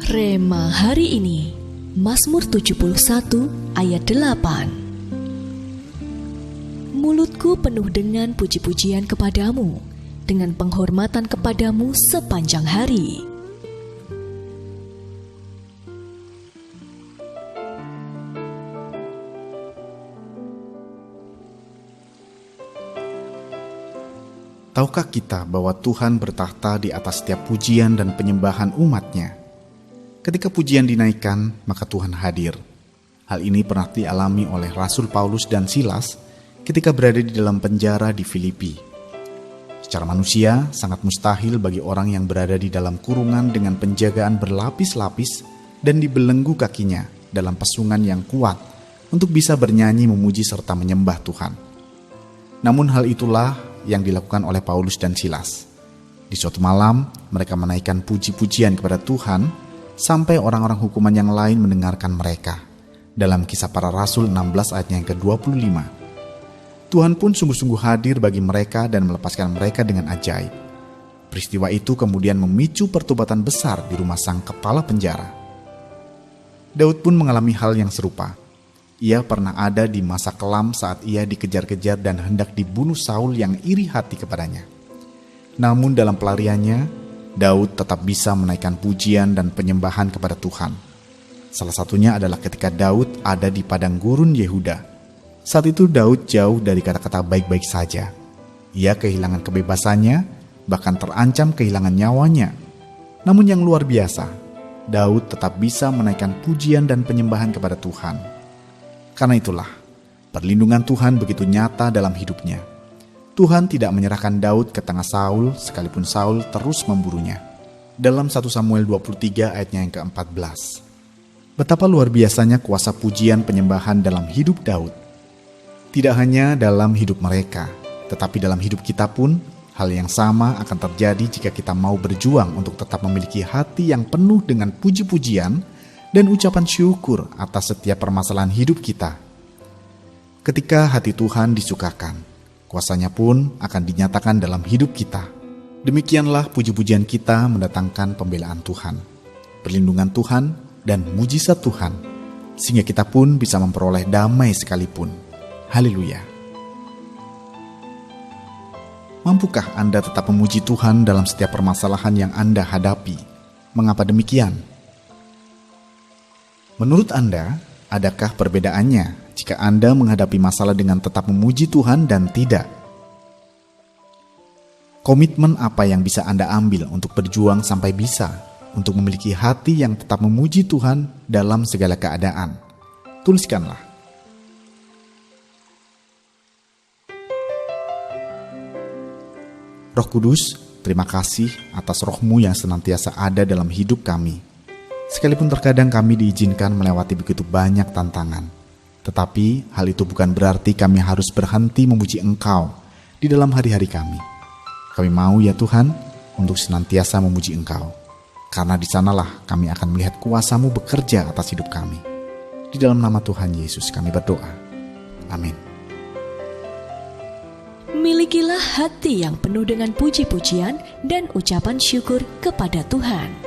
Rema hari ini, Mazmur 71 ayat 8. Mulutku penuh dengan puji-pujian kepadamu, dengan penghormatan kepadamu sepanjang hari. Tahukah kita bahwa Tuhan bertahta di atas setiap pujian dan penyembahan umat-Nya? Ketika pujian dinaikkan, maka Tuhan hadir. Hal ini pernah dialami oleh Rasul Paulus dan Silas ketika berada di dalam penjara di Filipi. Secara manusia, sangat mustahil bagi orang yang berada di dalam kurungan dengan penjagaan berlapis-lapis dan dibelenggu kakinya dalam pesungan yang kuat untuk bisa bernyanyi memuji serta menyembah Tuhan. Namun hal itulah yang dilakukan oleh Paulus dan Silas. Di suatu malam, mereka menaikkan puji-pujian kepada Tuhan sampai orang-orang hukuman yang lain mendengarkan mereka. Dalam Kisah Para Rasul 16 ayat yang ke-25. Tuhan pun sungguh-sungguh hadir bagi mereka dan melepaskan mereka dengan ajaib. Peristiwa itu kemudian memicu pertobatan besar di rumah sang kepala penjara. Daud pun mengalami hal yang serupa. Ia pernah ada di masa kelam saat ia dikejar-kejar dan hendak dibunuh Saul yang iri hati kepadanya. Namun dalam pelariannya, Daud tetap bisa menaikkan pujian dan penyembahan kepada Tuhan. Salah satunya adalah ketika Daud ada di padang gurun Yehuda. Saat itu Daud jauh dari kata-kata baik-baik saja. Ia kehilangan kebebasannya, bahkan terancam kehilangan nyawanya. Namun yang luar biasa, Daud tetap bisa menaikkan pujian dan penyembahan kepada Tuhan. Karena itulah, perlindungan Tuhan begitu nyata dalam hidupnya. Tuhan tidak menyerahkan Daud ke tengah Saul sekalipun Saul terus memburunya. Dalam 1 Samuel 23 ayatnya yang ke-14. Betapa luar biasanya kuasa pujian penyembahan dalam hidup Daud. Tidak hanya dalam hidup mereka, tetapi dalam hidup kita pun hal yang sama akan terjadi jika kita mau berjuang untuk tetap memiliki hati yang penuh dengan puji-pujian dan ucapan syukur atas setiap permasalahan hidup kita. Ketika hati Tuhan disukakan, kuasanya pun akan dinyatakan dalam hidup kita. Demikianlah puji-pujian kita mendatangkan pembelaan Tuhan, perlindungan Tuhan, dan mujizat Tuhan, sehingga kita pun bisa memperoleh damai sekalipun. Haleluya. Mampukah Anda tetap memuji Tuhan dalam setiap permasalahan yang Anda hadapi? Mengapa demikian? Menurut Anda, adakah perbedaannya jika Anda menghadapi masalah dengan tetap memuji Tuhan dan tidak? Komitmen apa yang bisa Anda ambil untuk berjuang sampai bisa untuk memiliki hati yang tetap memuji Tuhan dalam segala keadaan? Tuliskanlah. Roh Kudus, terima kasih atas Roh-Mu yang senantiasa ada dalam hidup kami. Sekalipun terkadang kami diizinkan melewati begitu banyak tantangan. Tetapi hal itu bukan berarti kami harus berhenti memuji Engkau di dalam hari-hari kami. Kami mau ya Tuhan untuk senantiasa memuji Engkau. Karena di sanalah kami akan melihat kuasa-Mu bekerja atas hidup kami. Di dalam nama Tuhan Yesus kami berdoa. Amin. Milikilah hati yang penuh dengan puji-pujian dan ucapan syukur kepada Tuhan.